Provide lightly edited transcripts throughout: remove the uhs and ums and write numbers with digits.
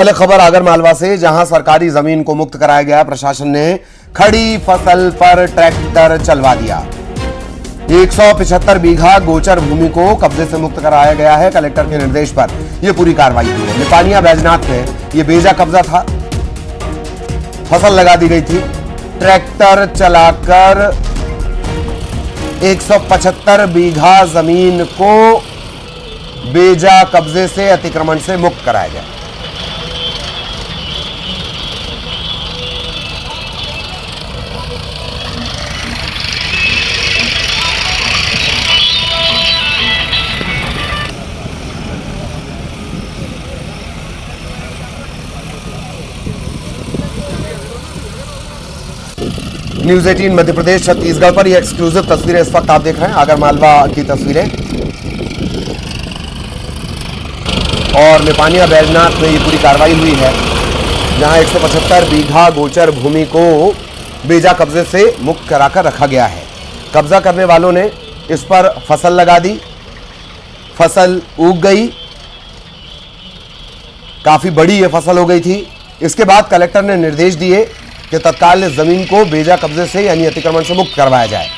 पहले खबर आगर मालवा से, जहां सरकारी जमीन को मुक्त कराया गया। प्रशासन ने खड़ी फसल पर ट्रैक्टर चलवा दिया। 175 बीघा गोचर भूमि को कब्जे से मुक्त कराया गया है। कलेक्टर के निर्देश पर यह पूरी कार्रवाई हुई है। निपानिया बैजनाथ में यह बेजा कब्जा था, फसल लगा दी गई थी। ट्रैक्टर चलाकर 175 बीघा जमीन को बेजा कब्जे से, अतिक्रमण से मुक्त कराया गया। न्यूज 18 मध्य प्रदेश छत्तीसगढ़ पर ये एक्सक्लूसिव तस्वीरें इस वक्त आप देख रहे हैं, आगर मालवा की तस्वीरें। और निपानिया बैजनाथ में ये पूरी कार्रवाई हुई है, जहां 175 बीघा गोचर भूमि को बेजा कब्जे से मुक्त कराकर रखा गया है। कब्जा करने वालों ने इस पर फसल लगा दी, फसल उग गई, काफी बड़ी ये फसल हो गई थी। इसके बाद कलेक्टर ने निर्देश दिए कि तत्काल इस जमीन को बेजा कब्जे से यानी अतिक्रमण से मुक्त करवाया जाए।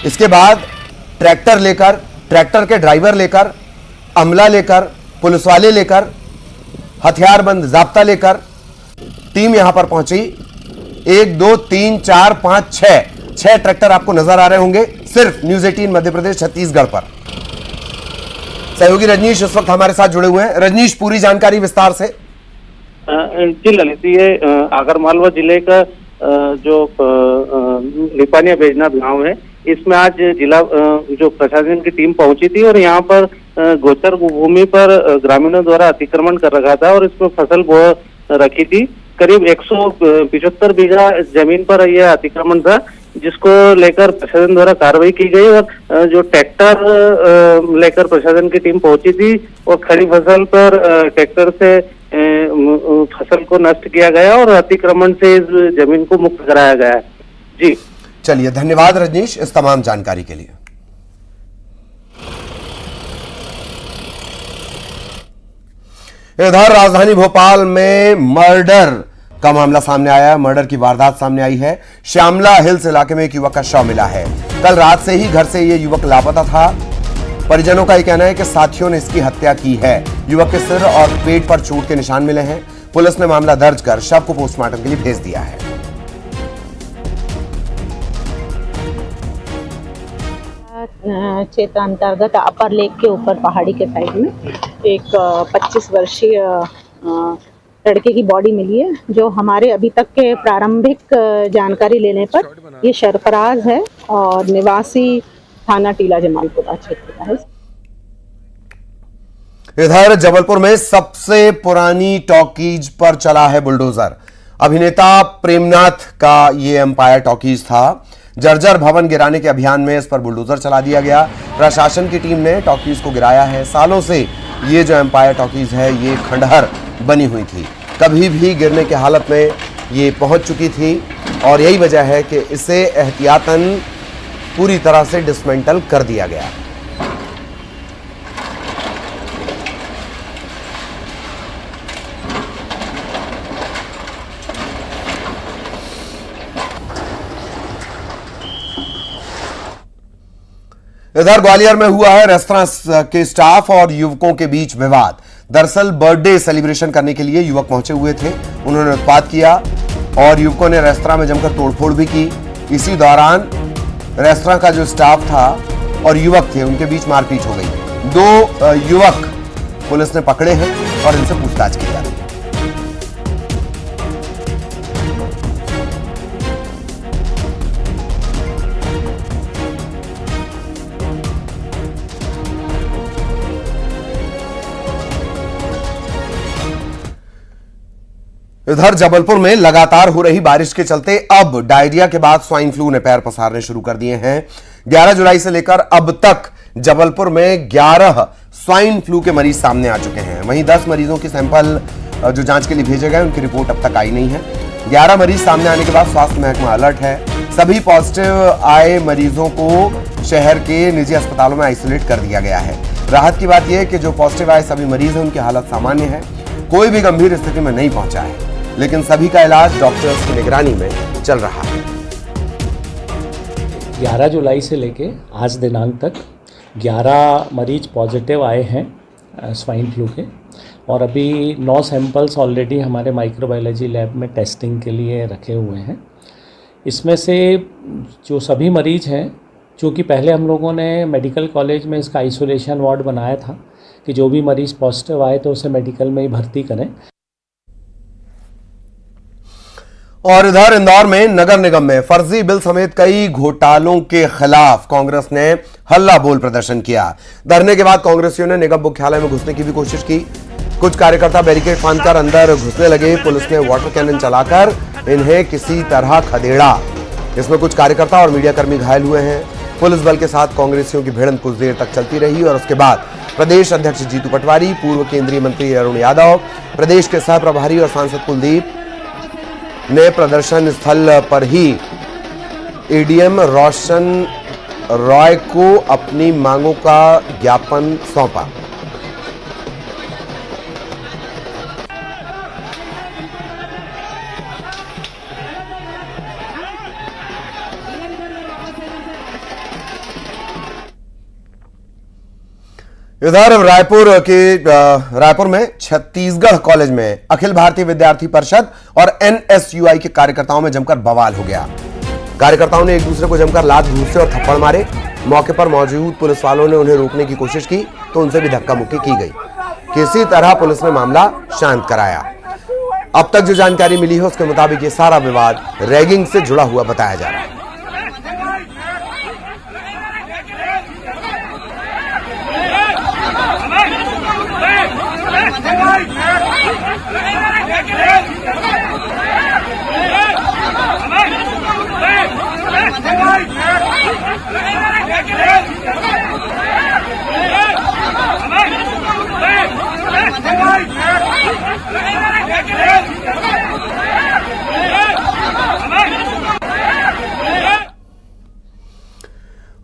इसके बाद ट्रैक्टर लेकर, ट्रैक्टर के ड्राइवर लेकर, अमला लेकर, पुलिस वाले लेकर, हथियारबंद जाब्ता लेकर टीम यहां पर पहुंची। 1 2 3 4 5 6 ट्रैक्टर आपको नजर आ रहे होंगे सिर्फ न्यूज 18 मध्य प्रदेश छत्तीसगढ़ पर। सहयोगी रजनीश इस वक्त हमारे साथ जुड़े हुए हैं। रजनीश, पूरी जानकारी विस्तार से। जी ललित, ये आगर मालवा जिले का जो निपानिया बैजनाथ गांव है, इसमें आज जिला जो प्रशासन की टीम पहुंची थी और यहाँ पर गोचर भूमि पर ग्रामीणों द्वारा अतिक्रमण कर रखा था और इसमें फसल बो रखी थी। करीब 175 बीघा जमीन पर यह अतिक्रमण था, जिसको लेकर प्रशासन द्वारा कार्रवाई की गई और जो ट्रैक्टर लेकर प्रशासन की टीम पहुंची थी और खड़ी फसल पर ट्रैक्टर से फसल को नष्ट किया गया और अतिक्रमण से इस जमीन को मुक्त कराया गया है। जी चलिए, धन्यवाद रजनीश इस तमाम जानकारी के लिए। इधर राजधानी भोपाल में मर्डर का मामला सामने आया है। मर्डर की वारदात सामने आई है। श्यामला हिल्स इलाके में एक युवक का शव मिला है। कल रात से ही घर से यह युवक लापता था। परिजनों का यह कहना है कि साथियों ने इसकी हत्या की है। युवक के सिर और पेट पर चोट के निशान मिले हैं। पुलिस ने मामला दर्ज कर शव को पोस्टमार्टम के लिए भेज दिया है। क्षेत्र अंतर्गत अपर लेक के ऊपर पहाड़ी के साइड में एक 25 वर्षीय लड़के की बॉडी मिली है, जो हमारे अभी तक के प्रारंभिक जानकारी लेने पर ये सरफराज है और निवासी थाना टीला जमालपुरा क्षेत्र का है। इधर जबलपुर में सबसे पुरानी टॉकीज पर चला है बुलडोजर। अभिनेता प्रेमनाथ का ये एम्पायर टॉकीज था। जर्जर भवन गिराने के अभियान में इस पर बुलडोजर चला दिया गया। प्रशासन की टीम ने टॉकीज को गिराया है। सालों से ये जो एम्पायर टॉकीज है ये खंडहर बनी हुई थी, कभी भी गिरने की हालत में ये पहुंच चुकी थी और यही वजह है कि इसे एहतियातन पूरी तरह से डिसमेंटल कर दिया गया। इधर ग्वालियर में हुआ है रेस्तरां के स्टाफ और युवकों के बीच विवाद। दरअसल बर्थडे सेलिब्रेशन करने के लिए युवक पहुंचे हुए थे। उन्होंने उत्पात किया और युवकों ने रेस्तरां में जमकर तोड़फोड़ भी की। इसी दौरान रेस्तरां का जो स्टाफ था और युवक थे, उनके बीच मारपीट हो गई। 2 युवक पुलिस ने पकड़े हैं और इनसे पूछताछ की जा रही है। इधर जबलपुर में लगातार हो रही बारिश के चलते अब डायरिया के बाद स्वाइन फ्लू ने पैर पसारने शुरू कर दिए हैं। 11 जुलाई से लेकर अब तक जबलपुर में 11 स्वाइन फ्लू के मरीज सामने आ चुके हैं। वहीं 10 मरीजों के सैंपल जो जांच के लिए भेजे गए, उनकी रिपोर्ट अब तक आई नहीं है। 11 मरीज सामने आने के बाद स्वास्थ्य महकमा अलर्ट है। सभी पॉजिटिव आए मरीजों को शहर के निजी अस्पतालों में आइसोलेट कर दिया गया है। राहत की बात यह है कि जो पॉजिटिव आए सभी मरीज हैं, उनकी हालत सामान्य है। कोई भी गंभीर स्थिति में नहीं पहुंचा है, लेकिन सभी का इलाज डॉक्टर्स की निगरानी में चल रहा है। 11 जुलाई से लेके आज दिनांक तक 11 मरीज पॉजिटिव आए हैं स्वाइन फ्लू के, और अभी 9 सैंपल्स ऑलरेडी हमारे माइक्रोबायोलॉजी लैब में टेस्टिंग के लिए रखे हुए हैं। इसमें से जो सभी मरीज हैं, चूँकि पहले हम लोगों ने मेडिकल कॉलेज में इसका आइसोलेशन वार्ड बनाया था कि जो भी मरीज पॉजिटिव आए तो उसे मेडिकल में ही भर्ती करें। और इधर इंदौर में नगर निगम में फर्जी बिल समेत कई घोटालों के खिलाफ कांग्रेस ने हल्ला बोल प्रदर्शन किया। धरने के बाद कांग्रेसियों ने निगम मुख्यालय में घुसने की भी कोशिश की। कुछ कार्यकर्ता बैरिकेड फांदकर अंदर घुसने लगे। पुलिस ने वाटर कैनन चलाकर इन्हें किसी तरह खदेड़ा। इसमें कुछ कार्यकर्ता और मीडियाकर्मी घायल हुए हैं। पुलिस बल के साथ कांग्रेसियों की भिड़ंत कुछ देर तक चलती रही और उसके बाद प्रदेश अध्यक्ष जीतू पटवारी, पूर्व केंद्रीय मंत्री अरुण यादव, प्रदेश के सह प्रभारी और सांसद कुलदीप ने प्रदर्शन स्थल पर ही एडीएम रोशन रॉय को अपनी मांगों का ज्ञापन सौंपा। इधर रायपुर में छत्तीसगढ़ कॉलेज में अखिल भारतीय विद्यार्थी परिषद और एनएसयूआई के कार्यकर्ताओं में जमकर बवाल हो गया। कार्यकर्ताओं ने एक दूसरे को जमकर लात घूंसे और थप्पड़ मारे। मौके पर मौजूद पुलिस वालों ने उन्हें रोकने की कोशिश की तो उनसे भी धक्का मुक्की की गई। किसी तरह पुलिस ने मामला शांत कराया। अब तक जो जानकारी मिली है उसके मुताबिक ये सारा विवाद रैगिंग से जुड़ा हुआ बताया जा रहा है।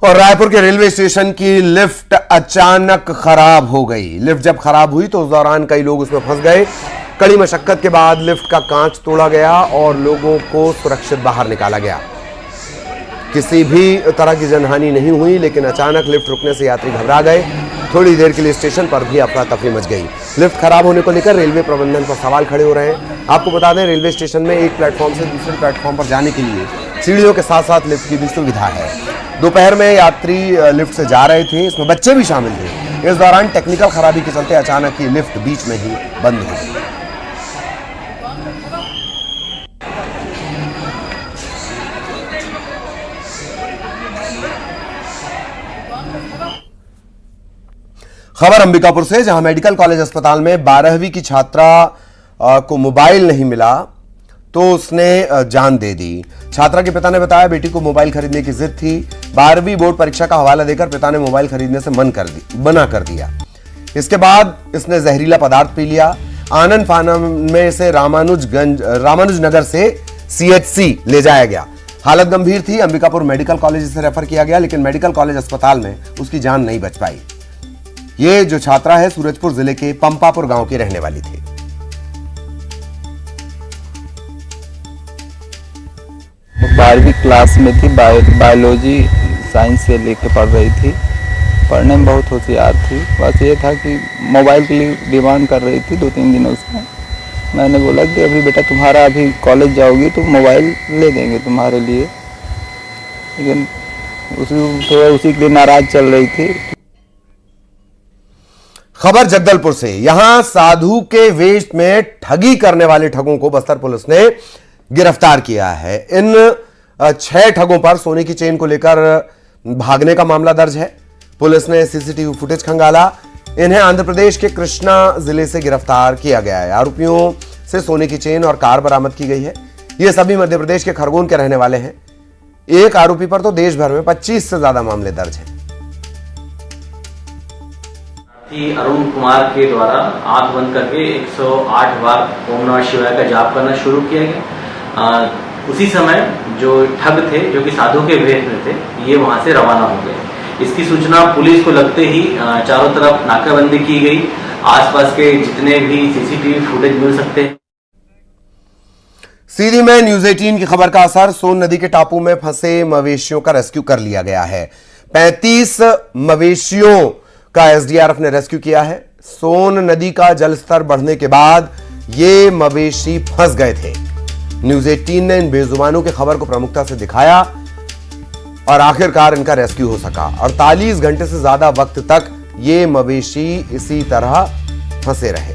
और रायपुर के रेलवे स्टेशन की लिफ्ट अचानक खराब हो गई। लिफ्ट जब खराब हुई तो उस दौरान कई लोग उसमें फंस गए। कड़ी मशक्कत के बाद लिफ्ट का कांच तोड़ा गया और लोगों को सुरक्षित बाहर निकाला गया। किसी भी तरह की जनहानि नहीं हुई, लेकिन अचानक लिफ्ट रुकने से यात्री घबरा गए। थोड़ी देर के लिए स्टेशन पर भी अफरा तफरी मच गई। लिफ्ट खराब होने को लेकर रेलवे प्रबंधन पर सवाल खड़े हो रहे हैं। आपको बता दें, रेलवे स्टेशन में एक प्लेटफॉर्म से दूसरे प्लेटफॉर्म पर जाने के लिए सीढ़ियों के साथ साथ लिफ्ट की भी सुविधा है। दोपहर में यात्री लिफ्ट से जा रहे थे, इसमें बच्चे भी शामिल थे। इस दौरान टेक्निकल खराबी के चलते अचानक ही लिफ्ट बीच में ही बंद हो गई। खबर अंबिकापुर से, जहां मेडिकल कॉलेज अस्पताल में 12वीं की छात्रा को मोबाइल नहीं मिला तो उसने जान दे दी। छात्रा के पिता ने बताया बेटी को मोबाइल खरीदने की जिद थी। 12वीं बोर्ड परीक्षा का हवाला देकर पिता ने मोबाइल खरीदने से मना कर दिया। इसके बाद इसने जहरीला पदार्थ पी लिया। आनंद फानन में इसे रामानुज नगर से सीएचसी ले जाया गया। हालत गंभीर थी। अंबिकापुर मेडिकल कॉलेज से रेफर किया गया, लेकिन मेडिकल कॉलेज अस्पताल में उसकी जान नहीं बच पाई। ये जो छात्रा है सूरजपुर जिले के पंपापुर गांव की रहने वाली थी। बारहवीं क्लास में थी, बायोलॉजी साइंस से लेके पढ़ रही थी। पढ़ने में बहुत होशियार थी। बस ये था कि मोबाइल के लिए डिमांड कर रही थी 2-3 दिनों से। मैंने बोला कि अभी बेटा तुम्हारा अभी कॉलेज जाओगी तो मोबाइल ले देंगे तुम्हारे लिए, लेकिन उसी के लिए नाराज चल रही थी। खबर जगदलपुर से, यहां साधु के वेश में ठगी करने वाले ठगों को बस्तर पुलिस ने गिरफ्तार किया है। इन 6 ठगों पर सोने की चेन को लेकर भागने का मामला दर्ज है। पुलिस ने सीसीटीवी फुटेज खंगाला। इन्हें आंध्र प्रदेश के कृष्णा जिले से गिरफ्तार किया गया है। आरोपियों से सोने की चेन और कार बरामद की गई है। ये सभी मध्य प्रदेश के खरगोन के रहने वाले हैं। एक आरोपी पर तो देश भर में 25 से ज्यादा मामले दर्ज हैं। अरुण कुमार के द्वारा आंख बंद करके 108 बार ओम नमः शिवाय का जाप करना शुरू किया गया। उसी समय जो ठग थे, जो कि साधु के वेश में थे, ये वहां से रवाना हो गए। इसकी सूचना पुलिस को लगते ही चारों तरफ नाकाबंदी की गई। आसपास के जितने भी सीसीटीवी फुटेज मिल सकते हैं। सीधी में न्यूज 18 की खबर का असर, सोन नदी के टापू में फंसे मवेशियों का रेस्क्यू कर लिया गया है। 35 मवेशियों का एसडीआरएफ ने रेस्क्यू किया है। सोन नदी का जलस्तर बढ़ने के बाद ये मवेशी फंस गए थे। न्यूज 18 ने इन बेजुबानों की खबर को प्रमुखता से दिखाया और आखिरकार इनका रेस्क्यू हो सका। 48 घंटे से ज्यादा वक्त तक ये मवेशी इसी तरह फंसे रहे।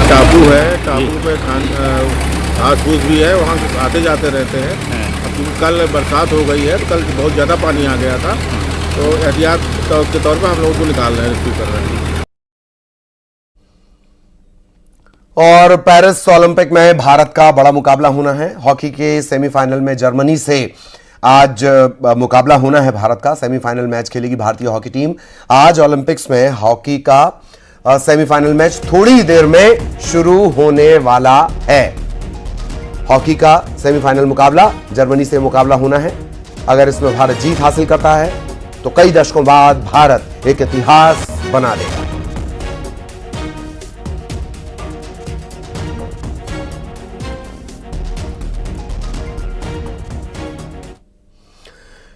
टापू है, टापू पे घास फूस भी है, वहाँ आते जाते रहते हैं। अब कल बरसात हो गई है तो कल बहुत ज़्यादा पानी आ गया था, तो एहतियात के तौर पर हम लोगों को निकाल रहे हैं, रेस्क्यू कर रहे हैं। और पेरिस ओलंपिक में भारत का बड़ा मुकाबला होना है। हॉकी के सेमीफाइनल में जर्मनी से आज मुकाबला होना है भारत का। सेमीफाइनल मैच खेलेगी भारतीय हॉकी टीम। आज ओलंपिक्स में हॉकी का सेमीफाइनल मैच थोड़ी देर में शुरू होने वाला है। हॉकी का सेमीफाइनल मुकाबला जर्मनी से मुकाबला होना है। अगर इसमें भारत जीत हासिल करता है तो कई दशकों बाद भारत एक इतिहास बना देगा।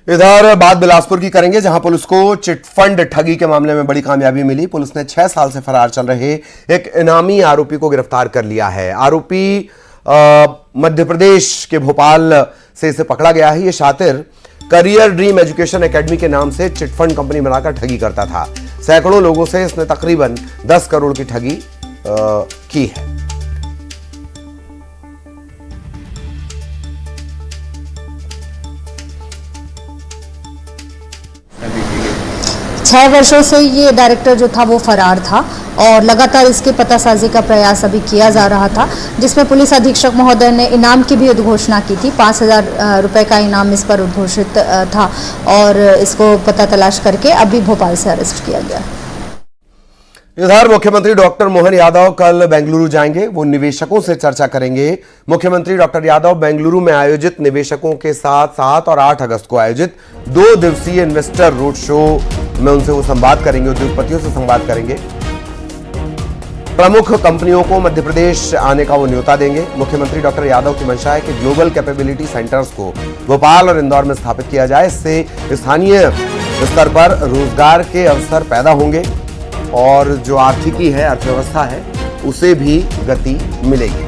इधर बात बिलासपुर की करेंगे, जहां पुलिस को चिटफंड ठगी के मामले में बड़ी कामयाबी मिली। पुलिस ने 6 साल से फरार चल रहे एक इनामी आरोपी को गिरफ्तार कर लिया है। आरोपी मध्य प्रदेश के भोपाल से इसे पकड़ा गया है। ये शातिर करियर ड्रीम एजुकेशन एकेडमी के नाम से चिटफंड कंपनी बनाकर ठगी करता था। सैकड़ों लोगों से इसने तकरीबन 10 करोड़ की ठगी की है। 6 वर्षों से ये डायरेक्टर जो था वो फरार था और लगातार इसके पतासाजी का प्रयास अभी किया जा रहा था, जिसमें पुलिस अधीक्षक महोदय ने इनाम की भी उद्घोषणा की थी। 5,000 रुपये का इनाम इस पर उद्घोषित था और इसको पता तलाश करके अभी भोपाल से अरेस्ट किया गया। इधर मुख्यमंत्री डॉक्टर मोहन यादव कल बेंगलुरु जाएंगे। वो निवेशकों से चर्चा करेंगे। मुख्यमंत्री डॉक्टर यादव बेंगलुरु में आयोजित निवेशकों के साथ 7 और 8 अगस्त को आयोजित 2 दिवसीय इन्वेस्टर रोड शो में उनसे वो संवाद करेंगे, उद्योगपतियों से संवाद करेंगे। प्रमुख कंपनियों को मध्य प्रदेश आने का वो न्योता देंगे। मुख्यमंत्री डॉक्टर यादव की मंशा है कि ग्लोबल कैपेबिलिटी सेंटर्स को भोपाल और इंदौर में स्थापित किया जाए। इससे स्थानीय स्तर पर रोजगार के अवसर पैदा होंगे और जो आर्थिकी है, अर्थव्यवस्था है, उसे भी गति मिलेगी।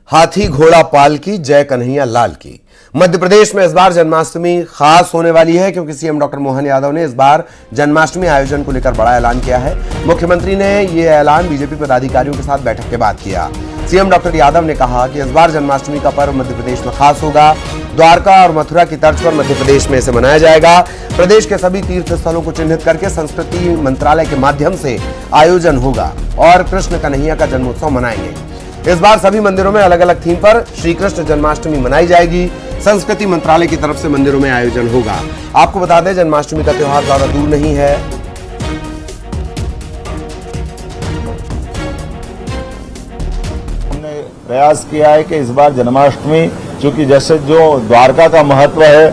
हाथी घोड़ा पाल की, जय कन्हैया लाल की। मध्य प्रदेश में इस बार जन्माष्टमी खास होने वाली है, क्योंकि सीएम डॉक्टर मोहन यादव ने इस बार जन्माष्टमी आयोजन को लेकर बड़ा ऐलान किया है। मुख्यमंत्री ने यह ऐलान बीजेपी पदाधिकारियों के साथ बैठक के बाद किया। सीएम डॉक्टर यादव ने कहा कि इस बार जन्माष्टमी का पर्व मध्य प्रदेश में खास होगा। द्वारका और मथुरा की तर्ज पर मध्य प्रदेश में इसे मनाया जाएगा। प्रदेश के सभी तीर्थ स्थलों को चिन्हित करके संस्कृति मंत्रालय के माध्यम से आयोजन होगा और कृष्ण कन्हैया का जन्मोत्सव मनाएंगे। इस बार सभी मंदिरों में अलग अलग थीम पर श्री कृष्ण जन्माष्टमी मनाई जाएगी। संस्कृति मंत्रालय की तरफ से मंदिरों में आयोजन होगा। आपको बता दें, जन्माष्टमी का त्योहार ज्यादा दूर नहीं है। हमने प्रयास किया है कि इस बार जन्माष्टमी, चूंकि जैसे जो द्वारका का महत्व है,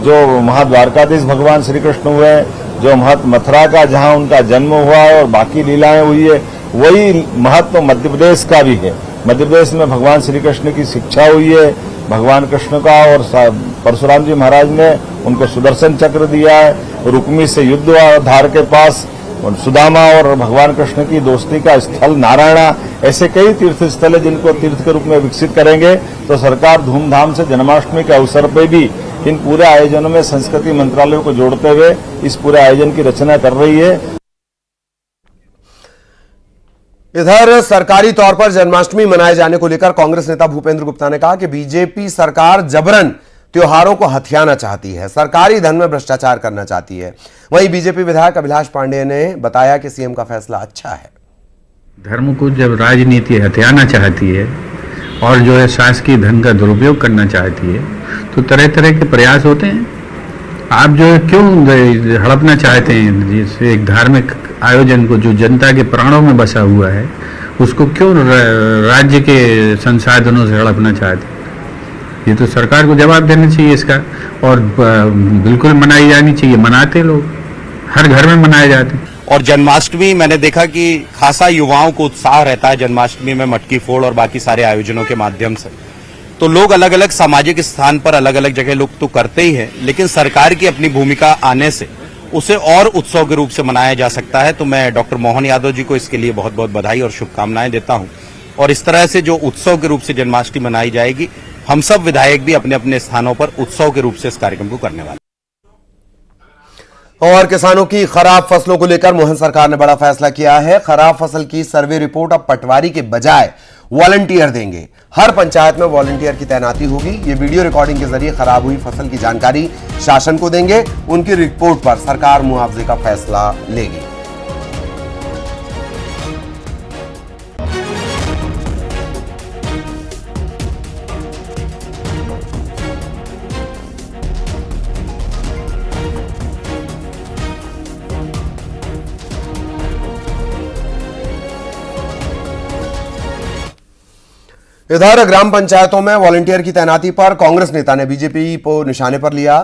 जो महाद्वारकाधीश भगवान श्री कृष्ण हुए, जो मथुरा का जहां उनका जन्म हुआ है और बाकी लीलाएं हुई है, वही महत्व मध्य प्रदेश का भी है। मध्य प्रदेश में भगवान श्री कृष्ण की शिक्षा हुई है, भगवान कृष्ण का, और परशुराम जी महाराज ने उनको सुदर्शन चक्र दिया है। रुक्मी से युद्ध हुआ धार के पास, सुदामा और भगवान कृष्ण की दोस्ती का स्थल नारायणा, ऐसे कई तीर्थ स्थल है जिनको तीर्थ के रूप में विकसित करेंगे। तो सरकार धूमधाम से जन्माष्टमी के अवसर पर भी इन पूरे आयोजनों में संस्कृति मंत्रालयों को जोड़ते हुए इस पूरे आयोजन की रचना कर रही है। इधर सरकारी तौर पर जन्माष्टमी मनाए जाने को लेकर कांग्रेस नेता भूपेंद्र गुप्ता ने कहा कि बीजेपी सरकार जबरन त्योहारों को हथियाना चाहती है, सरकारी धन में भ्रष्टाचार करना चाहती है। वहीं बीजेपी विधायक अभिलाष पांडेय ने बताया कि सीएम का फैसला अच्छा है। धर्म को जब राजनीति हथियाना चाहती है और जो है शासकीय धन का दुरुपयोग करना चाहती है, तो तरह तरह के प्रयास होते हैं। आप जो है क्यों हड़पना चाहते हैं जिससे एक धार्मिक आयोजन को जो जनता के प्राणों में बसा हुआ है उसको क्यों राज्य के संसाधनों से हड़पना चाहते हैं? ये तो सरकार को जवाब देना चाहिए इसका, और बिल्कुल मनाई जानी चाहिए। मनाते लोग, हर घर में मनाए जाते हैं। और जन्माष्टमी मैंने देखा कि खासा युवाओं को उत्साह रहता है जन्माष्टमी में मटकी फोड़ और बाकी सारे आयोजनों के माध्यम से। तो लोग अलग अलग सामाजिक स्थान पर अलग अलग जगह लोग तो करते ही हैं, लेकिन सरकार की अपनी भूमिका आने से उसे और उत्सव के रूप से मनाया जा सकता है। तो मैं डॉक्टर मोहन यादव जी को इसके लिए बहुत बहुत बधाई और शुभकामनाएं देता हूं। और इस तरह से जो उत्सव के रूप से जन्माष्टमी मनाई जाएगी, हम सब विधायक भी अपने अपने स्थानों पर उत्सव के रूप से इस कार्यक्रम को करने वाले। और किसानों की खराब फसलों को लेकर मोहन सरकार ने बड़ा फैसला किया है। खराब फसल की सर्वे रिपोर्ट अब पटवारी के बजाय वॉलंटियर देंगे। हर पंचायत में वॉलंटियर की तैनाती होगी। ये वीडियो रिकॉर्डिंग के जरिए खराब हुई फसल की जानकारी शासन को देंगे। उनकी रिपोर्ट पर सरकार मुआवजे का फैसला लेगी। इधर ग्राम पंचायतों में वॉलंटियर की तैनाती पर कांग्रेस नेता ने बीजेपी को निशाने पर लिया।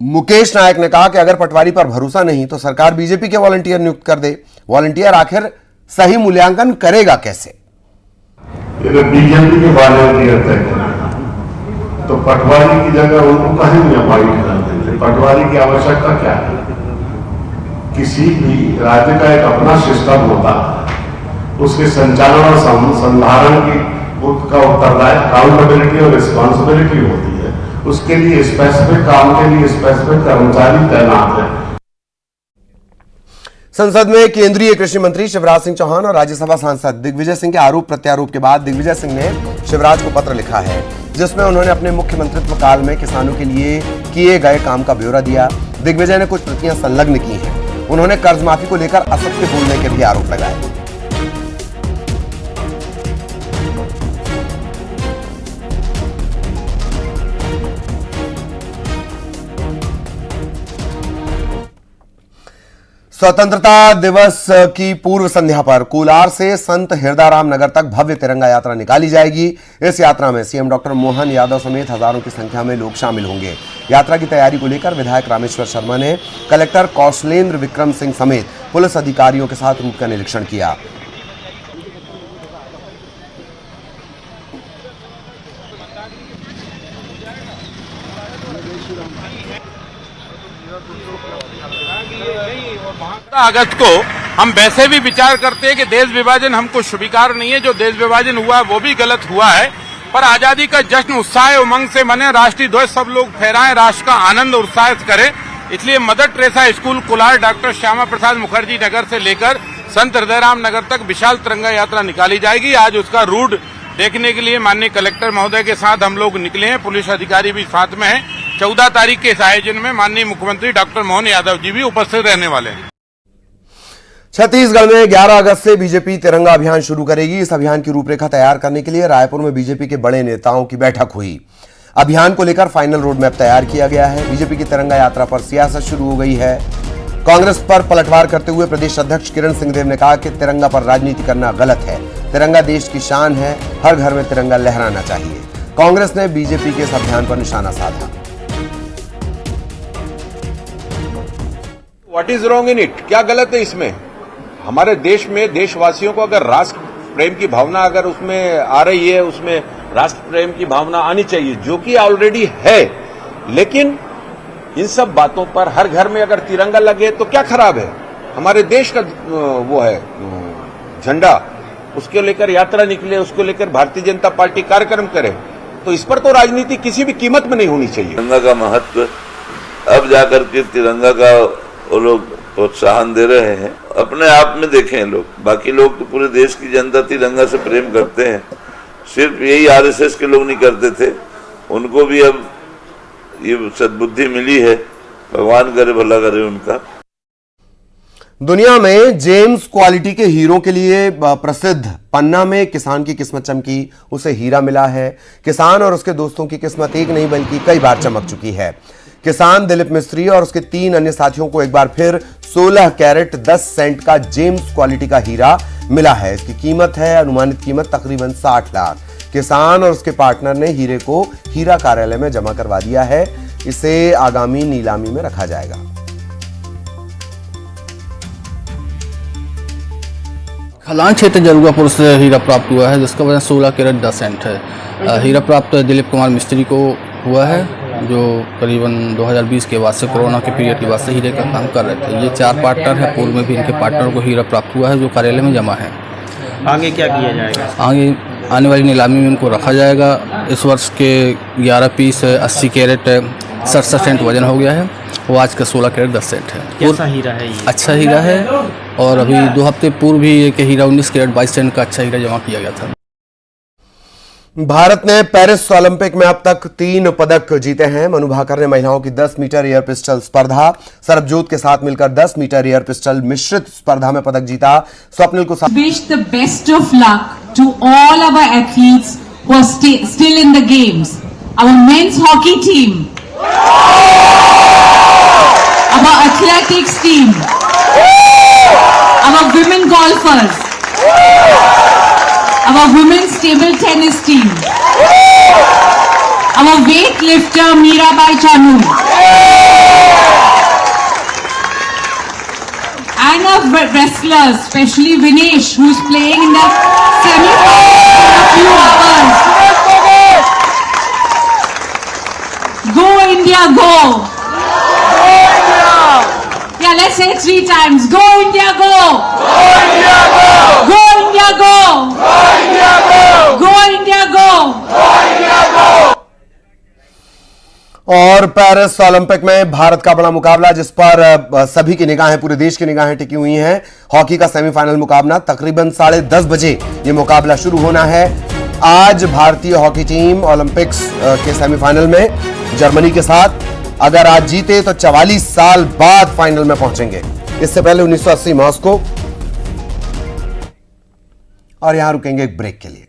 मुकेश नायक ने कहा कि अगर पटवारी पर भरोसा नहीं तो सरकार बीजेपी के वॉलंटियर नियुक्त कर दे। वॉलंटियर आखिर सही मूल्यांकन करेगा कैसे? बीजेपी के वॉलंटियर तो पटवारी की जगह उनको कहीं नहीं अपॉइंट कर देते। पटवारी की आवश्यकता क्या है? किसी भी राज्य का एक अपना सिस्टम होता है, उसके संचालन और संधारण की उसका उत्तरदायी अकाउंटेबिलिटी और रिस्पॉन्सिबिलिटी होती है। उसके लिए स्पेसिफिक काम के लिए स्पेसिफिक कर्मचारी तैनात है। संसद में केंद्रीय कृषि मंत्री शिवराज सिंह चौहान और राज्यसभा सांसद दिग्विजय सिंह के आरोप प्रत्यारोप के बाद दिग्विजय सिंह ने शिवराज को पत्र लिखा है, जिसमें उन्होंने अपने मुख्यमंत्रित्व काल में किसानों के लिए किए गए काम का ब्यौरा दिया। दिग्विजय ने कुछ प्रतियां संलग्न की हैं। उन्होंने कर्ज माफी को लेकर असत्य बोलने के भी आरोप लगाए। स्वतंत्रता दिवस की पूर्व संध्या पर कोलार से संत हिरदाराम नगर तक भव्य तिरंगा यात्रा निकाली जाएगी। इस यात्रा में सीएम डॉक्टर मोहन यादव समेत हजारों की संख्या में लोग शामिल होंगे। यात्रा की तैयारी को लेकर विधायक रामेश्वर शर्मा ने कलेक्टर कौशलेंद्र विक्रम सिंह समेत पुलिस अधिकारियों के साथ रूट का निरीक्षण किया। अगस्त को हम वैसे भी विचार करते हैं कि देश विभाजन हमको स्वीकार नहीं है। जो देश विभाजन हुआ है वो भी गलत हुआ है, पर आजादी का जश्न उत्साह उमंग से मने, राष्ट्रीय ध्वज सब लोग फहराएं, राष्ट्र का आनंद उत्साह करें। इसलिए Mother Teresa school Kolar doctor Shyama Prasad Mukherjee Nagar से लेकर संत हृदयराम नगर तक विशाल तिरंगा यात्रा निकाली जाएगी। आज उसका रूट देखने के लिए माननीय कलेक्टर महोदय के साथ हम लोग निकले हैं, पुलिस अधिकारी भी साथ में हैं। 14 तारीख के इस आयोजन में माननीय मुख्यमंत्री डॉक्टर मोहन यादव जी भी उपस्थित रहने वाले हैं। छत्तीसगढ़ में 11 अगस्त से बीजेपी तिरंगा अभियान शुरू करेगी। इस अभियान की रूपरेखा तैयार करने के लिए रायपुर में बीजेपी के बड़े नेताओं की बैठक हुई। अभियान को लेकर फाइनल रोड मैप तैयार किया गया है। बीजेपी की तिरंगा यात्रा पर सियासत शुरू हो गई है। कांग्रेस पर पलटवार करते हुए प्रदेश अध्यक्ष किरण सिंहदेव ने कहा कि तिरंगा पर राजनीति करना गलत है। तिरंगा देश की शान है, हर घर में तिरंगा लहराना चाहिए। कांग्रेस ने बीजेपी के इस अभियान पर निशाना साधा। What is wrong in it? क्या गलत है इसमें? हमारे देश में देशवासियों को अगर राष्ट्र प्रेम की भावना अगर उसमें आ रही है, उसमें राष्ट्र प्रेम की भावना आनी चाहिए, जो कि ऑलरेडी है। लेकिन इन सब बातों पर हर घर में अगर तिरंगा लगे तो क्या खराब है? हमारे देश का वो है झंडा, उसके लेकर यात्रा निकले, उसको लेकर भारतीय जनता पार्टी कार्यक्रम करे, तो इस पर तो राजनीति किसी भी कीमत में नहीं होनी चाहिए। तिरंगा का महत्व अब जाकर के तिरंगा का वो लोग प्रोत्साहन दे रहे हैं। अपने आप में देखें लोग, बाकी लोग तो पूरे देश की जनता तिरंगा से प्रेम करते हैं। सिर्फ यही आरएसएस के लोग नहीं करते थे, उनको भी अब ये सद्बुद्धि मिली है। भगवान करे भला करे उनका। दुनिया में जेम्स क्वालिटी के हीरो के लिए प्रसिद्ध पन्ना में किसान की किस्मत चमकी, उसे हीरा मिला है। किसान और उसके दोस्तों की किस्मत एक नहीं बल्कि कई बार चमक चुकी है। किसान दिलीप मिस्त्री और उसके 3 अन्य साथियों को एक बार फिर 16 कैरेट 10 सेंट का जेम्स क्वालिटी का हीरा मिला है। इसकी कीमत है, अनुमानित कीमत तकरीबन 60 लाख। किसान और उसके पार्टनर ने हीरे को हीरा कार्यालय में जमा करवा दिया है। इसे आगामी नीलामी में रखा जाएगा। खलान क्षेत्र जरुआपुर से हीरा प्राप्त हुआ है, जिसका वजन 16 कैरेट 10 सेंट है। हीरा प्राप्त दिलीप कुमार मिस्त्री को हुआ है, जो करीबन 2020 के बाद से कोरोना के पीरियड के बाद से हीरे का काम कर रहे थे। ये 4 पार्टनर हैं, पूर्व में भी इनके पार्टनर को हीरा प्राप्त हुआ है, जो कार्यालय में जमा है। आगे क्या किया जाएगा? आगे आने वाली नीलामी में उनको रखा जाएगा। इस वर्ष के 11 पीस 80 कैरेट 67 सेंट वजन हो गया है। वो आज का 16 कैरेट 10 सेंट है। कैसा हीरा है ये? अच्छा हीरा है, और अभी 2 हफ्ते पूर्व भी एक हीरा 19 कैरेट 22 सेंट का अच्छा हीरा जमा किया गया था। भारत ने पेरिस ओलंपिक में अब तक 3 पदक जीते हैं। मनु भाकर ने महिलाओं की 10 मीटर एयर पिस्टल स्पर्धा, सरबजोत के साथ मिलकर 10 मीटर एयर पिस्टल मिश्रित स्पर्धा में पदक जीता। स्वप्निल को wish the best of luck to all our athletes who are still in the games. Our men's hockey team, our athletics team, our women golfers, our women's table tennis team, our weightlifter Mirabai Chanu, and our wrestlers, especially Vinesh, who is playing in the semi-final in a few hours. Go India, go! Yeah, let's say 3 times. Go India, go! Go India, go! Go India, go! Go India, go! Go India, go! Go India, go! और Paris Olympic में भारत का बड़ा मुकाबला, जिस पर सभी की निगाहें, पूरे देश की निगाहें टिकी हुई हैं। हॉकी का सेमीफाइनल मुकाबला तकरीबन 10:30 बजे ये मुकाबला शुरू होना है। आज भारतीय हॉकी टीम ओलंपिक्स के सेमीफाइनल में जर्मनी के साथ अगर आज जीते तो 44 साल बाद फाइनल में पहुंचेंगे। इससे पहले 1980 मॉस्को। और यहां रुकेंगे एक ब्रेक के लिए।